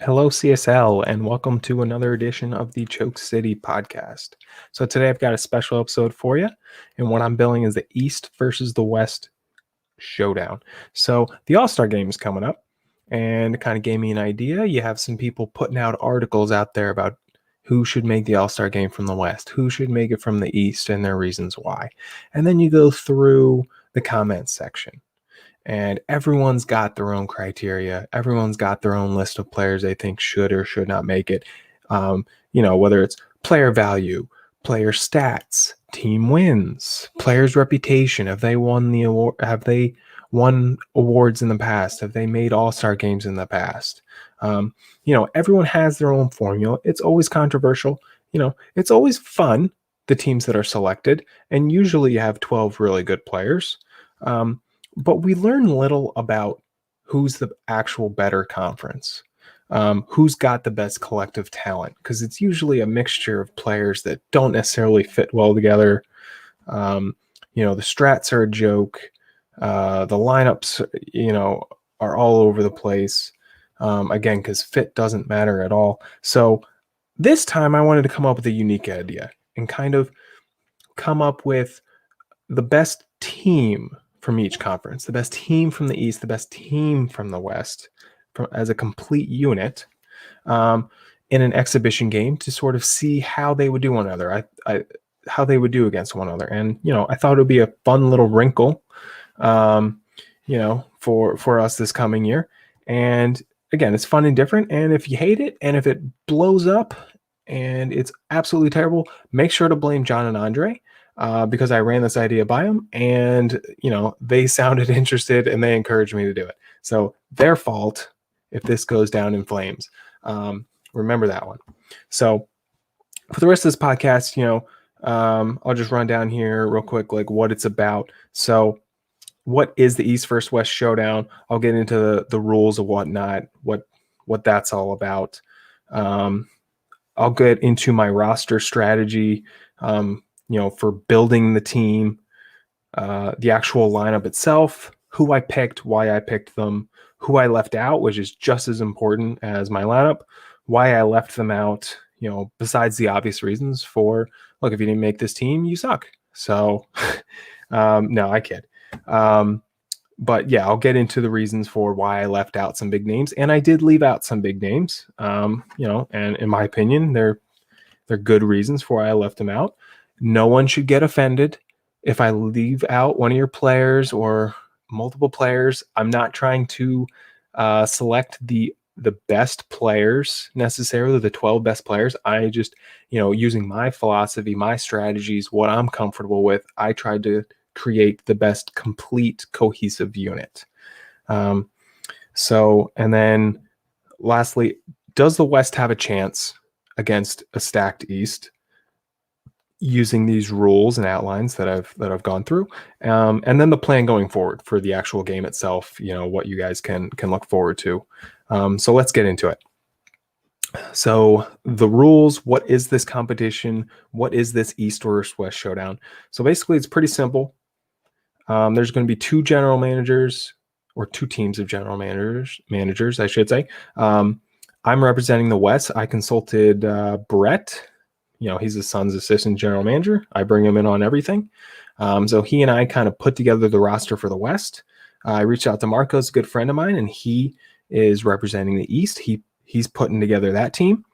Hello, CSL, and welcome to another edition of the Choke City podcast. So, today I've got a special episode for you, and what I'm billing is the East versus the West Showdown. So, the All Star game is coming up, and it kind of gave me an idea. You have some people putting out articles out there about who should make the All Star game from the West, who should make it from the East, and their reasons why. And then you go through the comments section and everyone's got their own criteria. Everyone's got their own list of players they think should or should not make it. Whether it's player value, player stats, team wins, player's reputation. Have they won the award? Have they won awards in the past? Have they made all-star games in the past? Everyone has their own formula. It's always controversial. It's always fun, the teams that are selected. And usually you have 12 really good players. But we learn little about who's the actual better conference, who's got the best collective talent, because it's usually a mixture of players that don't necessarily fit well together. The strats are a joke. The lineups, are all over the place. Again, because fit doesn't matter at all. So this time I wanted to come up with a unique idea and kind of come up with the best team from each conference, the best team from the East, the best team from the West, as a complete unit, in an exhibition game to sort of see how they would do one another, how they would do against one another. And I thought it would be a fun little wrinkle, for us this coming year. And again, it's fun and different. And if you hate it, and if it blows up, and it's absolutely terrible, make sure to blame John and Andre. Because I ran this idea by them, and they sounded interested and they encouraged me to do it. So their fault if this goes down in flames. Remember that one. So for the rest of this podcast, I'll just run down here real quick, like what it's about. So what is the East versus West Showdown? I'll get into the rules of whatnot, what that's all about. I'll get into my roster strategy, for building the team, the actual lineup itself, who I picked, why I picked them, who I left out, which is just as important as my lineup, why I left them out, besides the obvious reasons for, look, if you didn't make this team, you suck. So, no, I kid. But yeah, I'll get into the reasons for why I left out some big names. And I did leave out some big names, and in my opinion, they're good reasons for why I left them out. No one should get offended if I leave out one of your players or multiple players. I'm not trying to select the best players necessarily, the 12 best players. I just, using my philosophy, my strategies, what I'm comfortable with, I tried to create the best complete cohesive unit. And then lastly, does the West have a chance against a stacked East, using these rules and outlines that I've gone through, and then the plan going forward for the actual game itself, what you guys can look forward to. So let's get into it. So the rules, what is this competition? What is this East versus West Showdown? So basically it's pretty simple. There's going to be two general managers, or two teams of general managers, I should say. I'm representing the West. I consulted Brett. He's the Suns' assistant general manager. I bring him in on everything. So he and I kind of put together the roster for the West. I reached out to Marcos, a good friend of mine, and he is representing the East. He's putting together that team.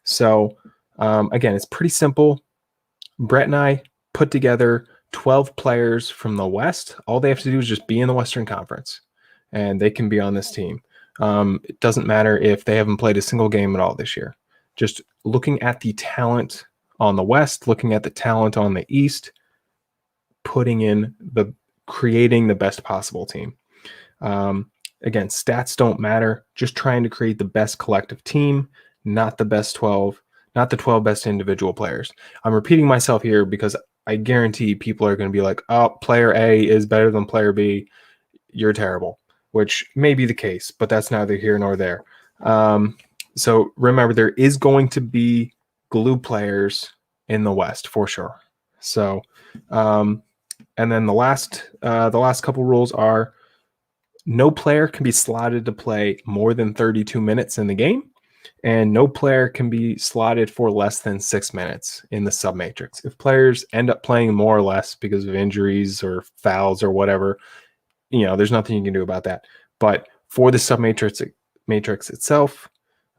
So again, it's pretty simple. Brett and I put together 12 players from the West. All they have to do is just be in the Western Conference, and they can be on this team. It doesn't matter if they haven't played a single game at all this year. Just looking at the talent on the West, looking at the talent on the East, creating the best possible team. Again, stats don't matter. Just trying to create the best collective team, not the best 12, not the 12 best individual players. I'm repeating myself here because I guarantee people are going to be like, oh, player A is better than player B. You're terrible, which may be the case, but that's neither here nor there. So remember, there is going to be glue players in the West for sure. So, and then the last couple rules are: no player can be slotted to play more than 32 minutes in the game. And no player can be slotted for less than 6 minutes in the submatrix. If players end up playing more or less because of injuries or fouls or whatever, there's nothing you can do about that. But for the submatrix itself,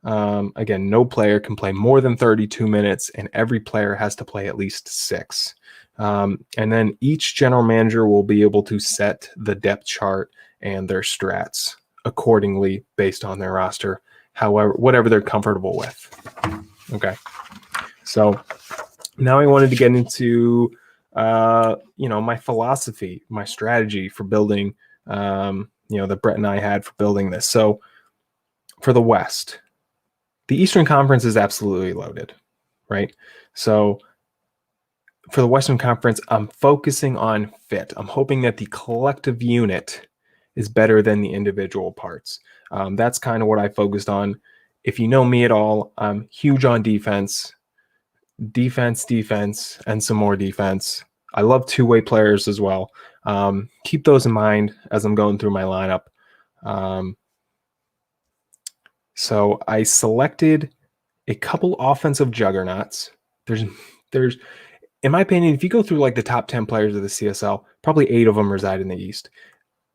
again, no player can play more than 32 minutes, and every player has to play at least 6. And then each general manager will be able to set the depth chart and their strats accordingly based on their roster, however, whatever they're comfortable with. Okay. So now I wanted to get into, my philosophy, my strategy for building, that Brett and I had for building this. So for the West, the Eastern Conference is absolutely loaded, right? So for the Western Conference, I'm focusing on fit. I'm hoping that the collective unit is better than the individual parts. That's kind of what I focused on. If you know me at all, I'm huge on defense, and some more defense. I love two-way players as well. Keep those in mind as I'm going through my lineup. So I selected a couple offensive juggernauts. There's, in my opinion, if you go through like the top 10 players of the CSL, probably 8 of them reside in the East.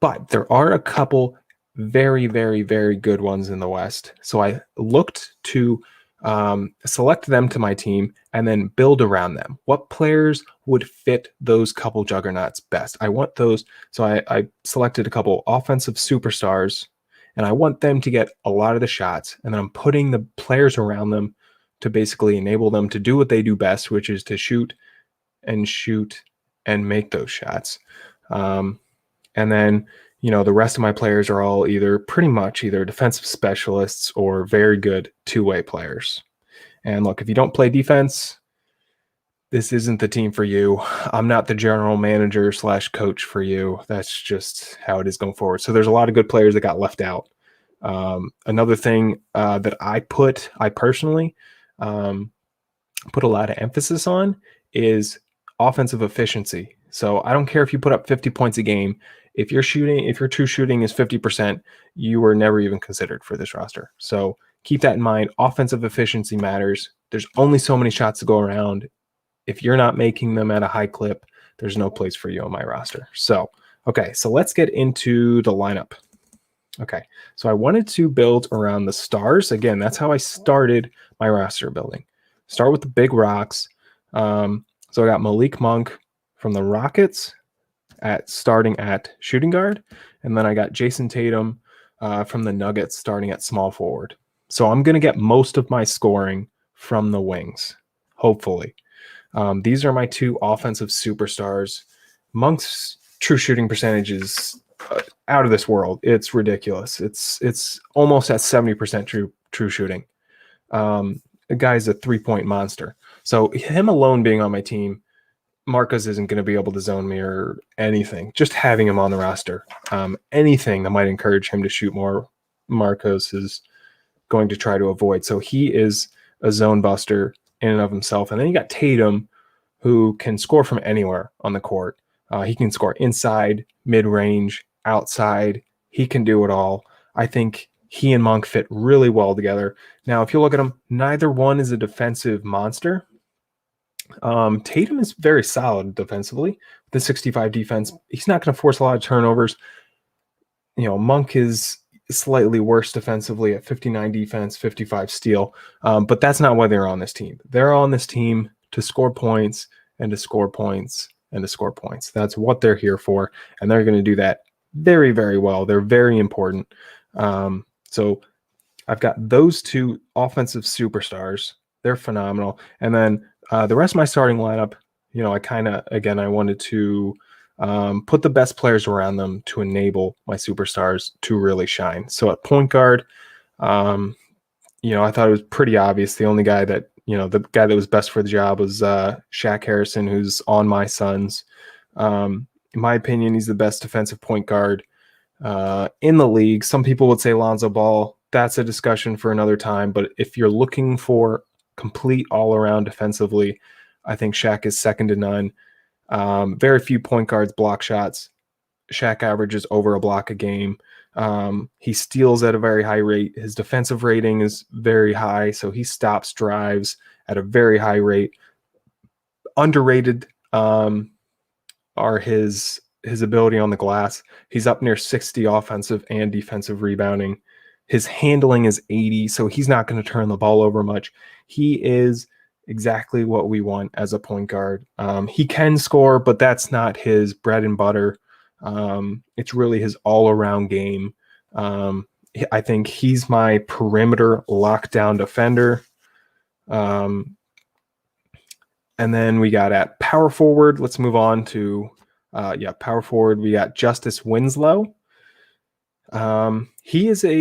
But there are a couple very, very, very good ones in the West. So I looked to select them to my team and then build around them. What players would fit those couple juggernauts best? I want those. So I selected a couple offensive superstars, and I want them to get a lot of the shots. And then I'm putting the players around them to basically enable them to do what they do best, which is to shoot and make those shots. And then, the rest of my players are all pretty much either defensive specialists or very good two-way players. And look, if you don't play defense, this isn't the team for you. I'm not the general manager / coach for you. That's just how it is going forward. So there's a lot of good players that got left out. Another thing that I personally put a lot of emphasis on is offensive efficiency. So I don't care if you put up 50 points a game. If your true shooting is 50%, you were never even considered for this roster. So keep that in mind. Offensive efficiency matters. There's only so many shots to go around. If you're not making them at a high clip, there's no place for you on my roster. So, okay, so let's get into the lineup. Okay, so I wanted to build around the stars. Again, that's how I started my roster building. Start with the big rocks. So I got Malik Monk from the Rockets starting at shooting guard. And then I got Jason Tatum from the Nuggets starting at small forward. So I'm going to get most of my scoring from the wings, hopefully. These are my 2 offensive superstars. Monk's true shooting percentage is out of this world. It's ridiculous. It's almost at 70% true shooting. The guy's a 3-point monster. So him alone being on my team, Marcos isn't going to be able to zone me or anything. Just having him on the roster, anything that might encourage him to shoot more, Marcos is going to try to avoid. So he is a zone buster in and of himself. And then you got Tatum, who can score from anywhere on the court. He can score inside, mid-range, outside. He can do it all. I think he and Monk fit really well together. Now, if you look at them, neither one is a defensive monster. Tatum is very solid defensively. The 65 defense, he's not going to force a lot of turnovers. Monk is slightly worse defensively at 59 defense, 55 steal. But that's not why they're on this team. They're on this team to score points and to score points and to score points. That's what they're here for. And they're going to do that very, very well. They're very important. So I've got those 2 offensive superstars. They're phenomenal. And then the rest of my starting lineup, I wanted to put the best players around them to enable my superstars to really shine. So at point guard, I thought it was pretty obvious. The only guy that, the guy that was best for the job was Shaq Harrison, who's on my Suns. In my opinion, he's the best defensive point guard in the league. Some people would say Lonzo Ball. That's a discussion for another time. But if you're looking for complete all-around defensively, I think Shaq is second to none. Very few point guards block shots. Shaq averages over a block a game. He steals at a very high rate. His defensive rating is very high, so he stops drives at a very high rate. Underrated are his ability on the glass. He's up near 60 offensive and defensive rebounding. His handling is 80, so he's not going to turn the ball over much. He is exactly what we want as a point guard. He can score, but that's not his bread and butter. It's really his all-around game. I think he's my perimeter lockdown defender. And then we got at power forward. Let's move on to power forward. We got Justice Winslow. He's on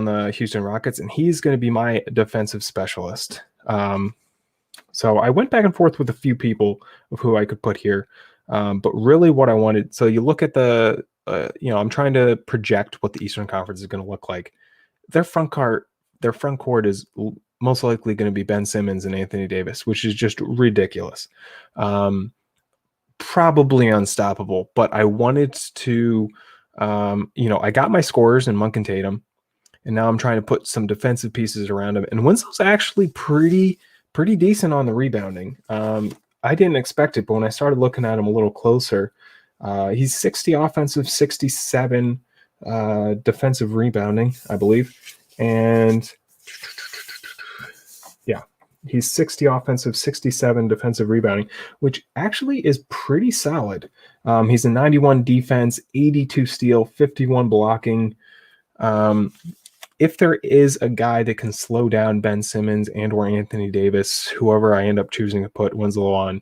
the Houston Rockets, and he's going to be my defensive specialist. So I went back and forth with a few people of who I could put here. But really what I wanted, so you look at I'm trying to project what the Eastern Conference is going to look like. Their front court is most likely going to be Ben Simmons and Anthony Davis, which is just ridiculous. Probably unstoppable, but I wanted to, I got my scorers in Monk and Tatum, and now I'm trying to put some defensive pieces around him. And Winslow's actually pretty decent on the rebounding. I didn't expect it, but when I started looking at him a little closer, he's 60 offensive, 67 defensive rebounding, I believe. And yeah, he's 60 offensive, 67 defensive rebounding, which actually is pretty solid. He's a 91 defense, 82 steal, 51 blocking. If there is a guy that can slow down Ben Simmons and or Anthony Davis, whoever I end up choosing to put Winslow on,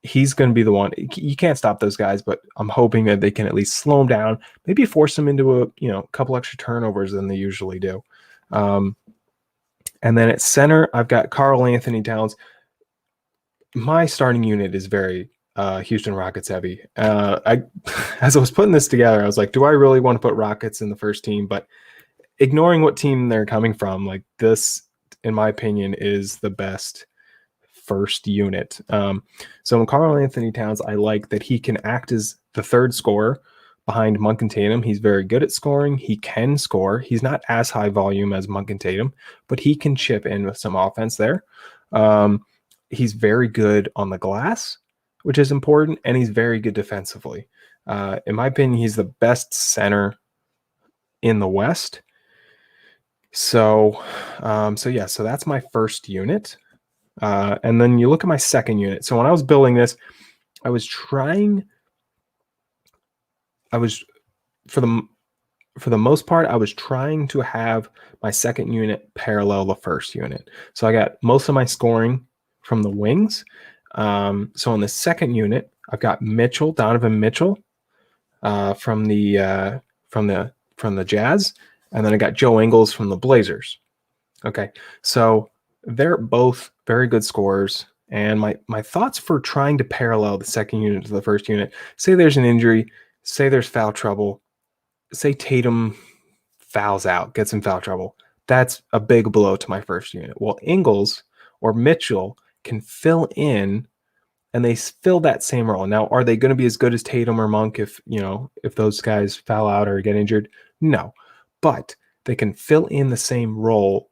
he's going to be the one. You can't stop those guys, but I'm hoping that they can at least slow him down, maybe force him into a couple extra turnovers than they usually do. And then at center, I've got Karl Anthony Towns. My starting unit is very Houston Rockets heavy. As I was putting this together, I was like, do I really want to put Rockets in the first team? But ignoring what team they're coming from, like this, in my opinion, is the best first unit. So in Karl Anthony Towns, I like that he can act as the third scorer behind Monk and Tatum. He's very good at scoring. He can score. He's not as high volume as Monk and Tatum, but he can chip in with some offense there. He's very good on the glass, which is important, and he's very good defensively. In my opinion, he's the best center in the West. So that's my first unit. And then you look at my second unit. So when I was building this, for the most part, I was trying to have my second unit parallel the first unit. So I got most of my scoring from the wings. So in the second unit, I've got Donovan Mitchell, from the Jazz. And then I got Joe Ingles from the Blazers. Okay, so they're both very good scorers. And my thoughts for trying to parallel the second unit to the first unit, say there's an injury, say there's foul trouble, say Tatum fouls out, gets in foul trouble. That's a big blow to my first unit. Well, Ingles or Mitchell can fill in, and they fill that same role. Now, are they going to be as good as Tatum or Monk if those guys foul out or get injured? No. But they can fill in the same role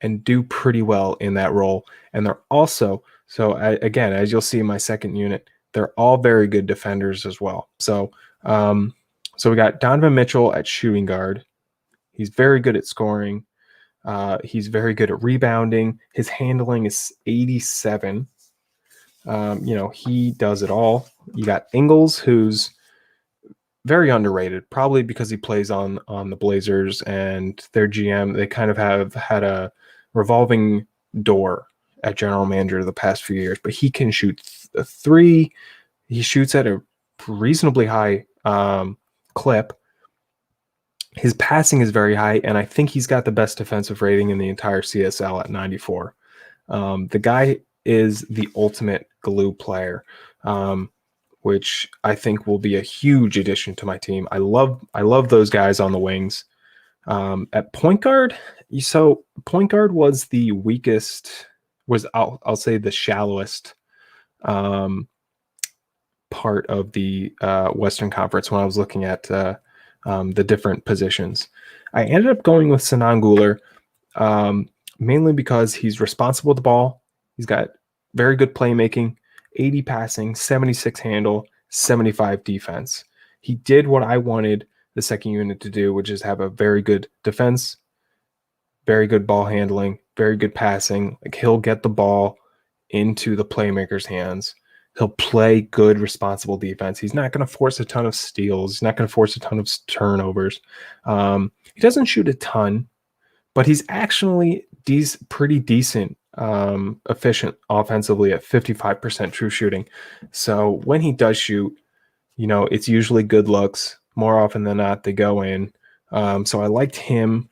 and do pretty well in that role. And they're also, again, as you'll see in my second unit, they're all very good defenders as well. So we got Donovan Mitchell at shooting guard. He's very good at scoring. He's very good at rebounding. His handling is 87. He does it all. You got Ingles, who's very underrated, probably because he plays on the Blazers, and their GM, they kind of have had a revolving door at general manager the past few years, but he can shoot a three. He shoots at a reasonably high clip. His passing is very high, and I think he's got the best defensive rating in the entire CSL at 94. The guy is the ultimate glue player. Which I think will be a huge addition to my team. I love those guys on the wings. At point guard, so point guard was the weakest, I'll say the shallowest part of the Western Conference when I was looking at the different positions. I ended up going with Sinan Guler, mainly because he's responsible with the ball. He's got very good playmaking, 80 passing, 76 handle, 75 defense. He did what I wanted the second unit to do, which is have a very good defense, very good ball handling, very good passing. Like, he'll get the ball into the playmaker's hands. He'll play good, responsible defense. He's not going to force a ton of steals. He's not going to force a ton of turnovers. He doesn't shoot a ton, but he's actually pretty decent, efficient offensively at 55% true shooting. So when he does shoot, it's usually good looks. More often than not, they go in. So I liked him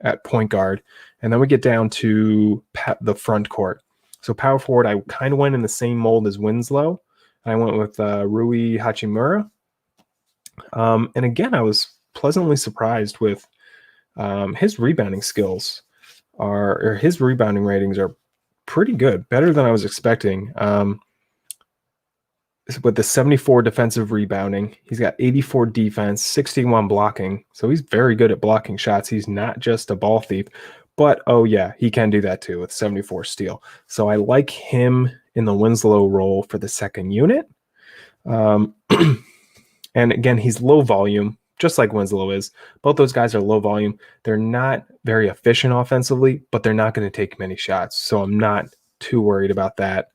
at point guard. And then we get down to the front court. So power forward, I kind of went in the same mold as Winslow. I went with Rui Hachimura. And again, I was pleasantly surprised with his rebounding skills or his rebounding ratings are pretty good, better than I was expecting. With the 74 defensive rebounding, he's got 84 defense, 61 blocking. So he's very good at blocking shots. He's not just a ball thief, but he can do that too with 74 steal. So I like him in the Winslow role for the second unit. And again, he's low volume, just like Winslow is. Both those guys are low volume. They're not very efficient offensively, but they're not going to take many shots. So I'm not too worried about that.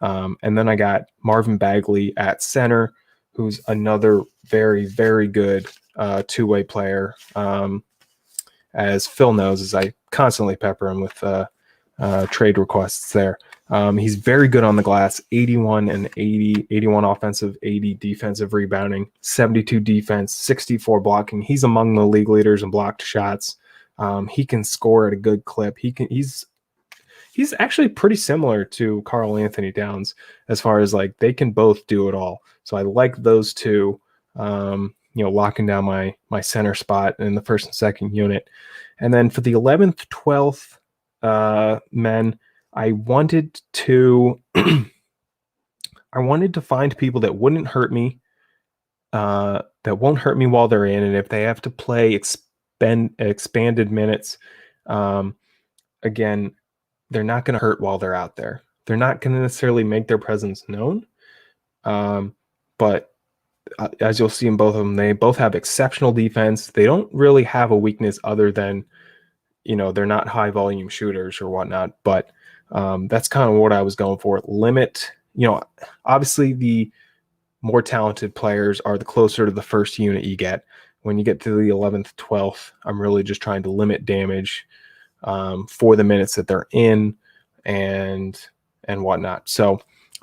And then I got Marvin Bagley at center, who's another very, very good two-way player. As Phil knows, as I constantly pepper him with trade requests there. He's very good on the glass, 81 and 80, 81 offensive, 80 defensive rebounding, 72 defense, 64 blocking. He's among the league leaders in blocked shots. He can score at a good clip. He's actually pretty similar to Karl Anthony Towns as far as like they can both do it all. So I like those two, locking down my center spot in the first and second unit. And then for the 11th, 12th men, I wanted to find people that wouldn't hurt me, that won't hurt me while they're in, and if they have to play expanded minutes, again, they're not going to hurt while they're out there. They're not going to necessarily make their presence known, but as you'll see in both of them, they both have exceptional defense. They don't really have a weakness other than, they're not high volume shooters or whatnot, but that's kind of what I was going for. Limit, obviously the more talented players are the closer to the first unit you get. When you get to the 11th, 12th, I'm really just trying to limit damage for the minutes that they're in and whatnot. So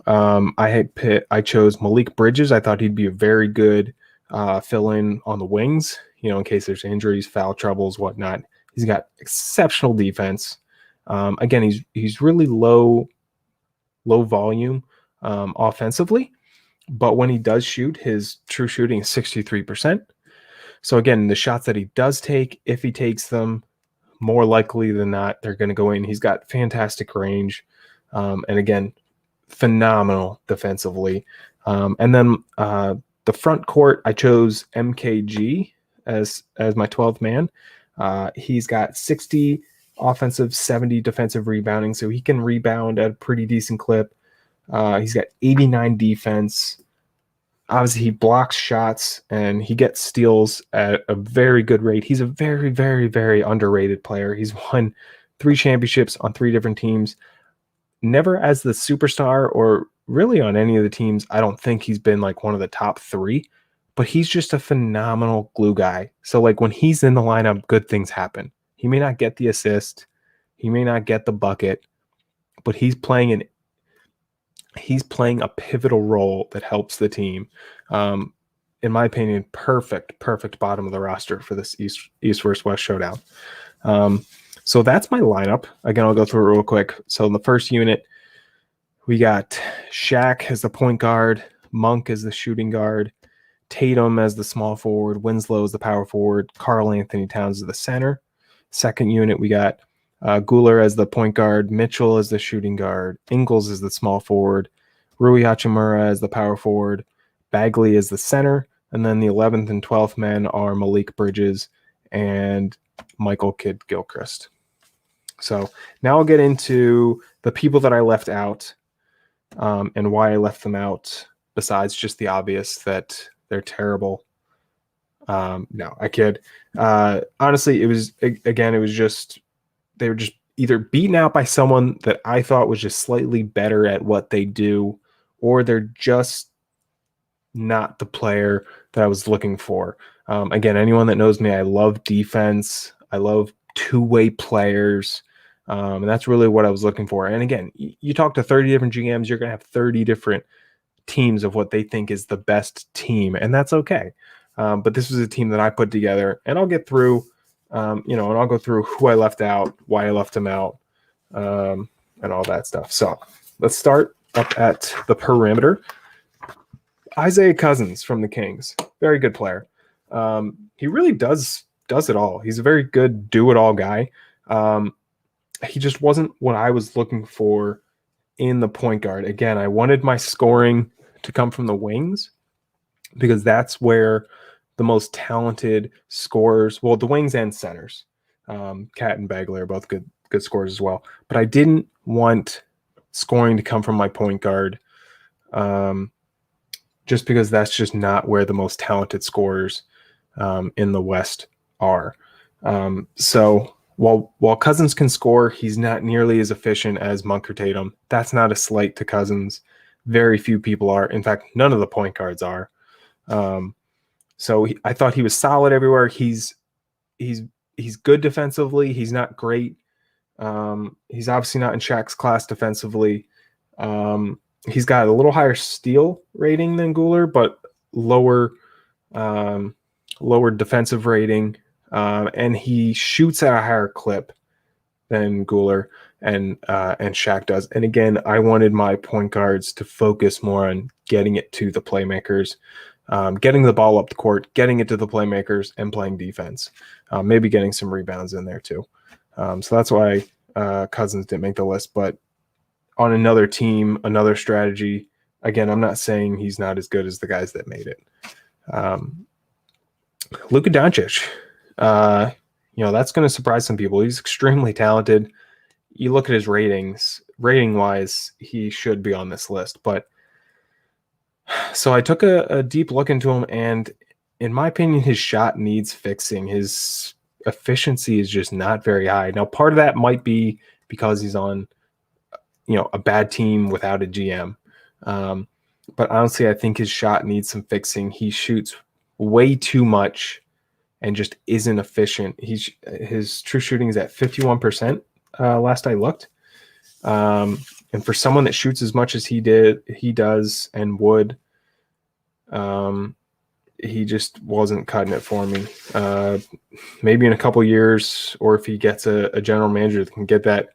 I chose Malik Bridges. I thought he'd be a very good fill-in on the wings, in case there's injuries, foul troubles, whatnot. He's got exceptional defense. Again, he's really low volume offensively, but when he does shoot, his true shooting is 63%. So again, the shots that he does take, if he takes them, more likely than not, they're going to go in. He's got fantastic range. And again, phenomenal defensively. And then the front court, I chose MKG as my 12th man. He's got 60 offensive, 70 defensive rebounding, so he can rebound at a pretty decent clip. He's got 89 defense. Obviously, he blocks shots and he gets steals at a very good rate. He's a very, very, very underrated player. He's won 3 championships on 3 different teams. Never as the superstar or really on any of the teams. I don't think he's been like one of the top 3, but he's just a phenomenal glue guy. So like when he's in the lineup, good things happen. He may not get the assist. He may not get the bucket, but he's playing a pivotal role that helps the team. In my opinion, perfect bottom of the roster for this East versus West showdown. So that's my lineup. Again, I'll go through it real quick. So in the first unit, we got Shaq as the point guard, Monk as the shooting guard, Tatum as the small forward, Winslow as the power forward, Karl Anthony Towns as the center. Second unit, we got Guler as the point guard, Mitchell as the shooting guard, Ingles as the small forward, Rui Hachimura as the power forward, Bagley as the center, And then the 11th and 12th men are Malik Bridges and Michael Kidd-Gilchrist. So now I'll get into the people that I left out and why I left them out, besides just the obvious that they're terrible. No, I kid. Honestly, it was just they were just either beaten out by someone that I thought was just slightly better at what they do, or they're just not the player that I was looking for. Again, anyone that knows me, I love defense. I love two-way players. And that's really what I was looking for. And again, you talk to 30 different GMs, you're going to have 30 different teams of what they think is the best team, and that's okay. But this was a team that I put together, and I'll get through, and I'll go through who I left out, why I left them out, and all that stuff. So let's start up at the perimeter. Isaiah Cousins from the Kings, very good player. He really does it all. He's a very good do-it-all guy. He just wasn't what I was looking for in the point guard. Again, I wanted my scoring to come from the wings because that's where the most talented scorers, well, the wings and centers, Cat and Bagley are both good scorers as well. But I didn't want scoring to come from my point guard, just because that's just not where the most talented scorers in the West are. So while Cousins can score, he's not nearly as efficient as Monk or Tatum. That's not a slight to Cousins. Very few people are. In fact, none of the point guards are. I thought he was solid everywhere. He's good defensively. He's not great. He's obviously not in Shaq's class defensively. He's got a little higher steal rating than Guler, but lower defensive rating. And he shoots at a higher clip than Guler and Shaq does. And again, I wanted my point guards to focus more on getting it to the playmakers, getting the ball up the court, getting it to the playmakers, and playing defense. Maybe getting some rebounds in there too. So that's why Cousins didn't make the list. But on another team, another strategy, again, I'm not saying he's not as good as the guys that made it. Luka Doncic. That's going to surprise some people. He's extremely talented. You look at his ratings, rating-wise, he should be on this list. But so I took a deep look into him, and in my opinion, his shot needs fixing. His efficiency is just not very high. Now, part of that might be because he's on, a bad team without a GM. But honestly, I think his shot needs some fixing. He shoots way too much and just isn't efficient. His true shooting is at 51%. Last I looked. And for someone that shoots as much as he does and would, he just wasn't cutting it for me. Maybe in a couple years, or if he gets a general manager that can get that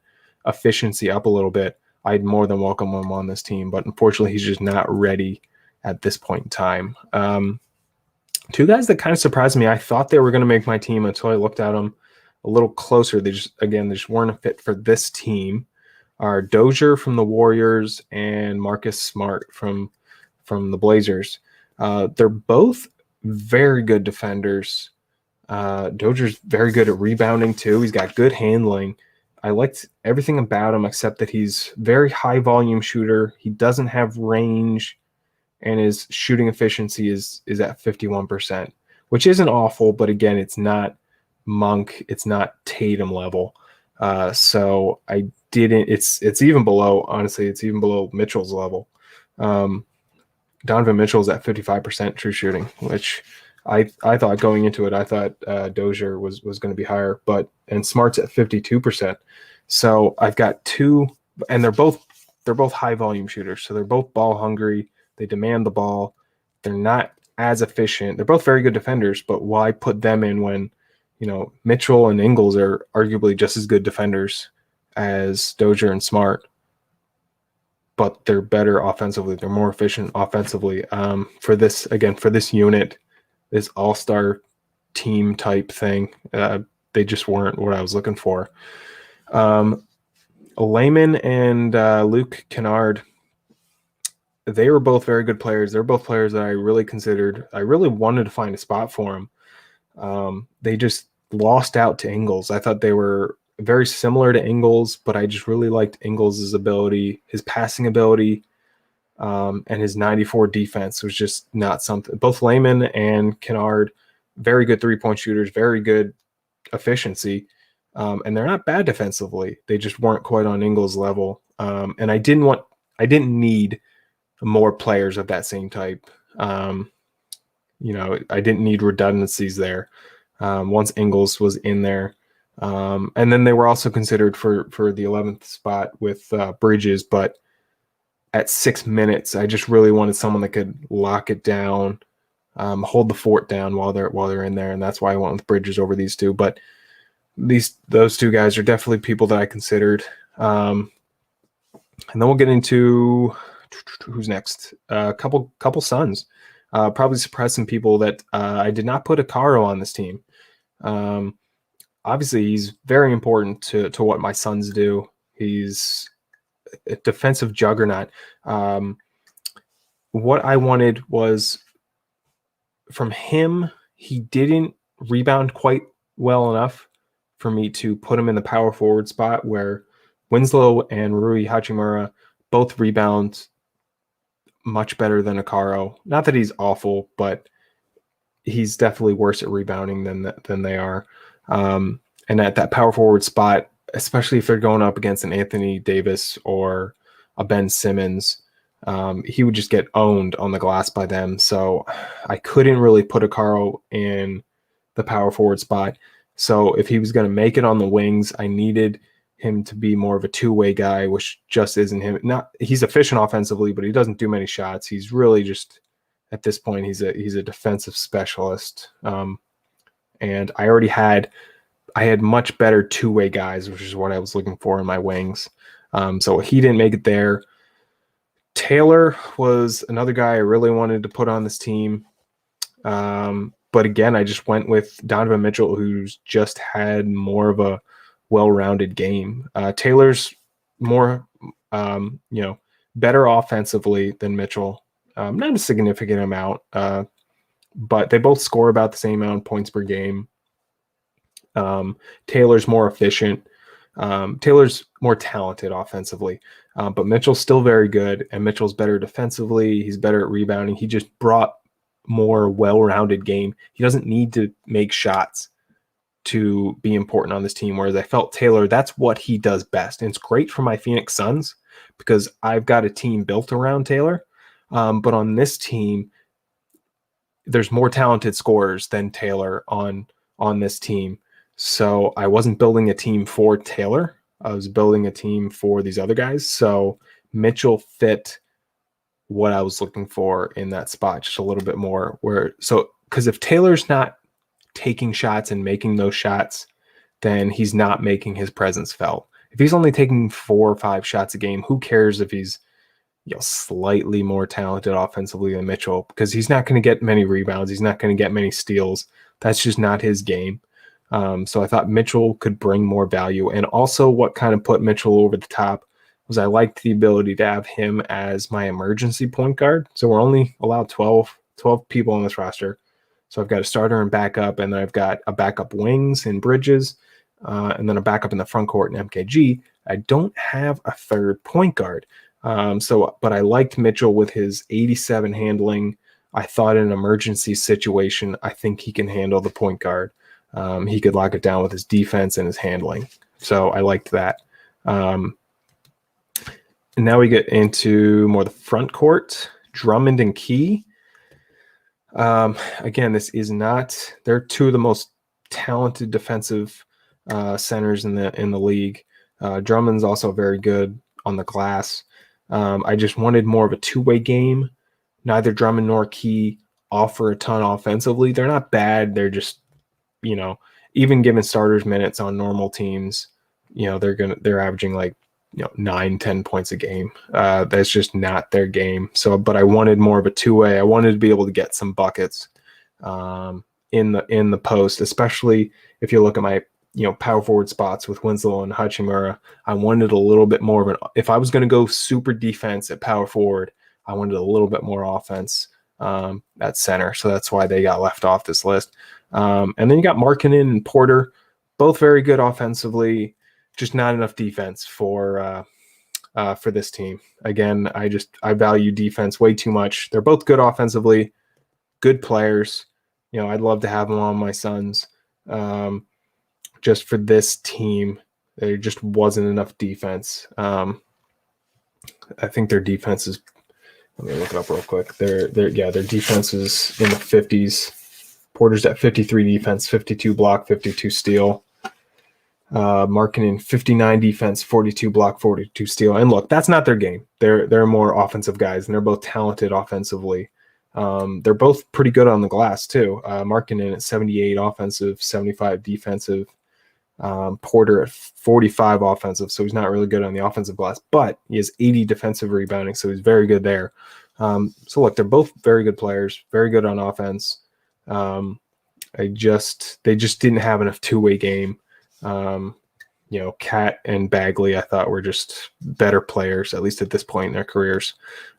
efficiency up a little bit, I'd more than welcome him on this team. But unfortunately, he's just not ready at this point in time. Two guys that kind of surprised me. I thought they were going to make my team until I looked at them a little closer. They just weren't a fit for this team. Are Dozier from the Warriors and Marcus Smart from the Blazers. They're both very good defenders. Dozier's very good at rebounding too. He's got good handling. I liked everything about him except that he's very high volume shooter. He doesn't have range, and his shooting efficiency is at 51%, which isn't awful, but again, it's not Monk, it's not Tatum level. So I didn't. It's even below. Honestly, it's even below Mitchell's level. Donovan Mitchell's at 55% true shooting, which I thought going into it, I thought Dozier was going to be higher, and Smart's at 52%. So I've got two, and they're both high volume shooters. So they're both ball hungry. They demand the ball. They're not as efficient. They're both very good defenders, but why put them in when, Mitchell and Ingles are arguably just as good defenders as Dozier and Smart, but they're better offensively. They're more efficient offensively. For this unit, this all-star team type thing, they just weren't what I was looking for. Layman and Luke Kennard. they were both very good players. They're both players that I really considered. I really wanted to find a spot for them. They just lost out to Ingles. I thought they were very similar to Ingles, but I just really liked Ingles' ability, his passing ability, and his 94 defense was just not something. Both Lehman and Kennard, very good three-point shooters, very good efficiency, and they're not bad defensively. They just weren't quite on Ingles' level. And I didn't need more players of that same type. I didn't need redundancies there. Once Ingles was in there. And then they were also considered for the 11th spot with Bridges, but at 6 minutes, I just really wanted someone that could lock it down, hold the fort down while they're in there, and that's why I went with Bridges over these two. But those two guys are definitely people that I considered. And then we'll get into who's next. A couple Suns. Probably surprised some people that I did not put Akaro on this team. Obviously, he's very important to what my Suns do. He's a defensive juggernaut. What I wanted was from him, he didn't rebound quite well enough for me to put him in the power forward spot where Winslow and Rui Hachimura both rebound much better than Akaro. Not that he's awful, but he's definitely worse at rebounding than they are. And at that power forward spot, especially if they're going up against an Anthony Davis or a Ben Simmons, he would just get owned on the glass by them. So I couldn't really put Akaro in the power forward spot. So if he was going to make it on the wings, I needed him to be more of a two-way guy, which just isn't him. He's efficient offensively, but he doesn't do many shots. He's really just, at this point, he's a defensive specialist. And I had much better two-way guys, which is what I was looking for in my wings. So he didn't make it there. Taylor was another guy I really wanted to put on this team. But again, I just went with Donovan Mitchell, who's just had more of a well-rounded game. Taylor's more, better offensively than Mitchell. Not a significant amount, but they both score about the same amount of points per game. Taylor's more efficient. Taylor's more talented offensively, but Mitchell's still very good, and Mitchell's better defensively. He's better at rebounding. He just brought more well-rounded game. He doesn't need to make shots to be important on this team, whereas I felt Taylor, that's what he does best. And it's great for my Phoenix Suns because I've got a team built around Taylor. But on this team, there's more talented scorers than Taylor on this team. So I wasn't building a team for Taylor. I was building a team for these other guys. So Mitchell fit what I was looking for in that spot just a little bit more. Because if Taylor's not taking shots and making those shots, then he's not making his presence felt. If he's only taking 4 or 5 shots a game, who cares if he's slightly more talented offensively than Mitchell? Because he's not going to get many rebounds. He's not going to get many steals. That's just not his game. So I thought Mitchell could bring more value. And also what kind of put Mitchell over the top was I liked the ability to have him as my emergency point guard. So we're only allowed 12 people on this roster. So I've got a starter and backup, and then I've got a backup wings and Bridges, and then a backup in the front court in MKG. I don't have a third point guard. But I liked Mitchell with his 87 handling. I thought in an emergency situation, I think he can handle the point guard. He could lock it down with his defense and his handling. So I liked that. And now we get into more the front court. Drummond and Key. Again, they're two of the most talented defensive centers in the league. Drummond's also very good on the glass. I just wanted more of a two-way game. Neither Drummond nor Key offer a ton offensively. They're not bad. They're just, even given starters minutes on normal teams, they're averaging like 9-10 points a game. That's just not their game. So, but I wanted more of a two-way. I wanted to be able to get some buckets in the post, especially if you look at my power forward spots with Winslow and Hachimura. I wanted a little bit more of if I was going to go super defense at power forward, I wanted a little bit more offense at center, so that's why they got left off this list. And then you got Markkanen and Porter, both very good offensively, just not enough defense for this team. Again, I value defense way too much. They're both good offensively, good players. I'd love to have them on my Suns. Just for this team, there just wasn't enough defense. I think their defense is. Let me look it up real quick. Their defense is in the 50s. Porter's at 53 defense, 52 block, 52 steal. Markkanen 59 defense, 42 block, 42 steal. And look, that's not their game. They're more offensive guys, and they're both talented offensively. They're both pretty good on the glass too. Markkanen at 78 offensive, 75 defensive. Porter at 45 offensive, so he's not really good on the offensive glass, but he has 80 defensive rebounding, so he's very good there. So look, they're both very good players, very good on offense. They just didn't have enough two-way game. Cat and Bagley, I thought, were just better players, at least at this point in their careers.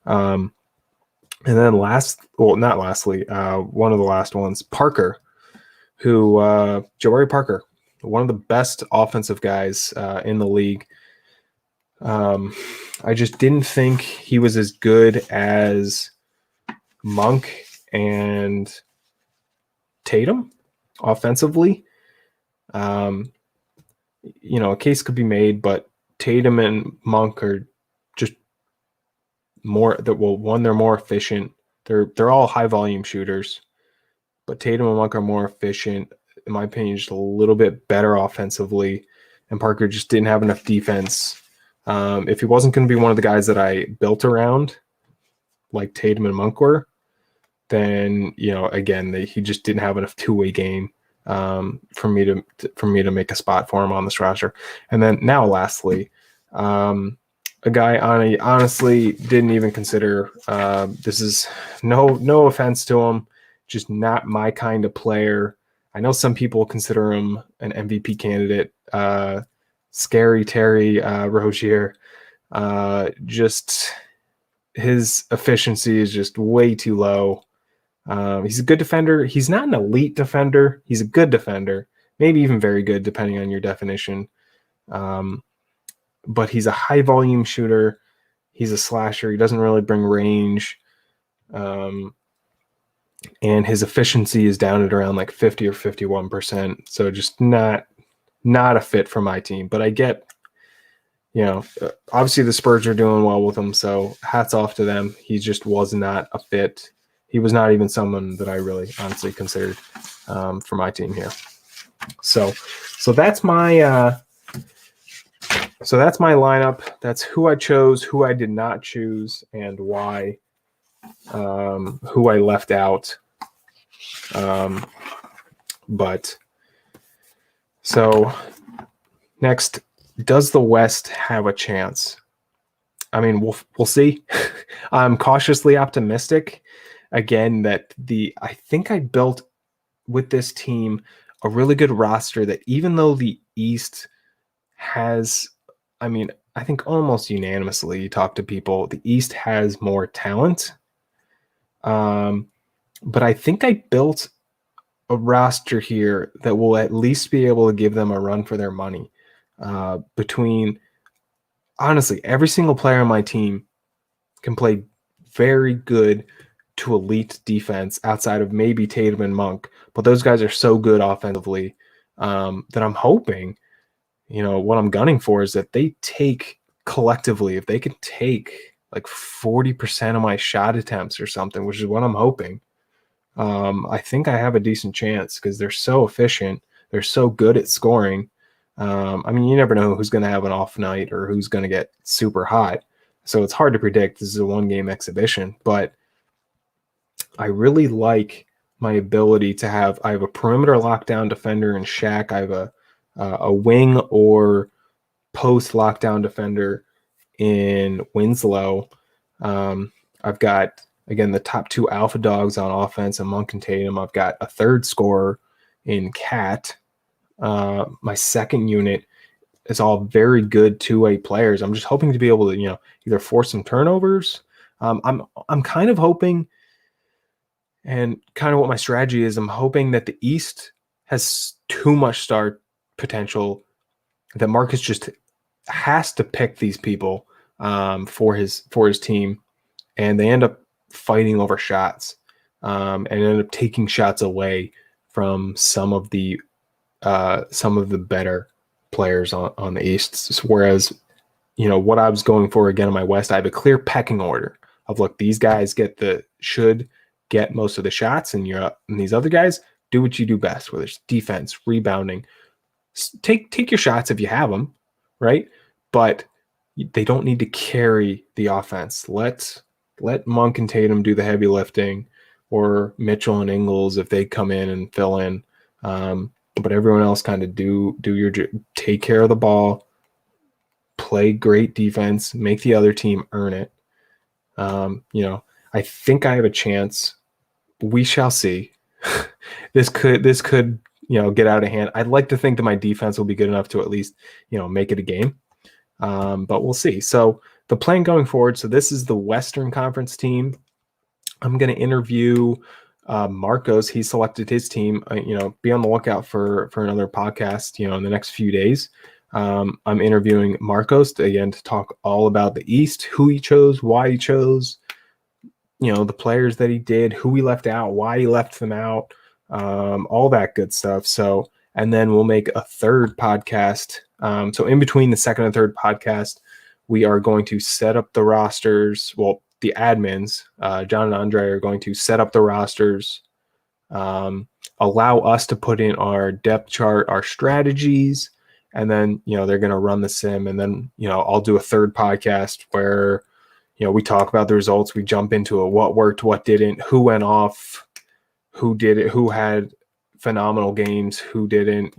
And then one of the last ones, Parker, Jabari Parker, one of the best offensive guys in the league. I just didn't think he was as good as Monk and Tatum offensively. A case could be made, but Tatum and Monk are just more that. Well, one, they're more efficient. They're all high volume shooters, but Tatum and Monk are more efficient. In my opinion, just a little bit better offensively, and Parker just didn't have enough defense. If he wasn't going to be one of the guys that I built around, like Tatum and Monk were, then again, he just didn't have enough two-way game for me to make a spot for him on this roster. And then now, lastly, a guy I honestly didn't even consider. This is no offense to him, just not my kind of player. I know some people consider him an MVP candidate. Scary Terry Rozier. Just his efficiency is just way too low. He's a good defender. He's not an elite defender. He's a good defender, maybe even very good, depending on your definition. But he's a high volume shooter. He's a slasher. He doesn't really bring range. And his efficiency is down at around like 50 or 51%. So just not a fit for my team. But I get, obviously the Spurs are doing well with him, so hats off to them. He just was not a fit. He was not even someone that I really honestly considered for my team here. So that's my lineup. That's who I chose, who I did not choose, and why. Who I left out. But so next, does the West have a chance? I mean, we'll see. I'm cautiously optimistic. Again, that I think I built with this team a really good roster that even though the East has, I think almost unanimously, you talk to people, the East has more talent. But I think I built a roster here that will at least be able to give them a run for their money. Between, honestly, every single player on my team can play very good to elite defense outside of maybe Tatum and Monk. But those guys are so good offensively that I'm hoping, what I'm gunning for is that they take collectively, if they can take like 40% of my shot attempts or something, which is what I'm hoping. I think I have a decent chance because they're so efficient. They're so good at scoring. You never know who's going to have an off night or who's going to get super hot. So it's hard to predict. This is a one-game exhibition, but I really like my ability to have. I have a perimeter lockdown defender in Shaq. I have a wing or post lockdown defender in Winslow. I've got, again, the top two alpha dogs on offense and Monk and Tatum. I've got a third scorer in Cat. My second unit is all very good two-way players. I'm just hoping to be able to, either force some turnovers I'm kind of hoping, and kind of what my strategy is, I'm hoping that the East has too much star potential, that Marcus just has to pick these people for his team, and they end up fighting over shots, and end up taking shots away from some of the better players on the East. Whereas, what I was going for again in my West, I have a clear pecking order of, look, these guys should get most of the shots, and these other guys do what you do best, whether it's defense, rebounding. Take your shots if you have them, right? But they don't need to carry the offense. Let Monk and Tatum do the heavy lifting, or Mitchell and Ingles if they come in and fill in. But everyone else kind of take care of the ball, play great defense, make the other team earn it. I think I have a chance. We shall see. This could get out of hand. I'd like to think that my defense will be good enough to at least make it a game, but we'll see. So the plan going forward. So this is the Western Conference team. I'm going to interview Marcos. He selected his team. Be on the lookout for another podcast in the next few days. I'm interviewing Marcos again to talk all about the East, who he chose, why he chose, the players that he did, who he left out, why he left them out, all that good stuff. So, and then we'll make a third podcast. So in between the second and third podcast, we are going to set up the rosters. Well, the admins, John and Andre, are going to set up the rosters, allow us to put in our depth chart, our strategies, and then, they're going to run the sim. And then, I'll do a third podcast where, we talk about the results. We jump into what worked, what didn't, who went off, who did it, who had phenomenal games, who didn't,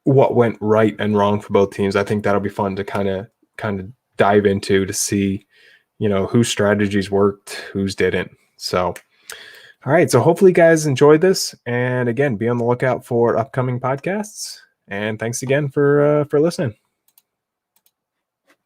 what went right and wrong for both teams. I think that'll be fun to kind of dive into, to see, whose strategies worked, whose didn't. So, all right. So hopefully you guys enjoyed this. And again, be on the lookout for upcoming podcasts. And thanks again for listening.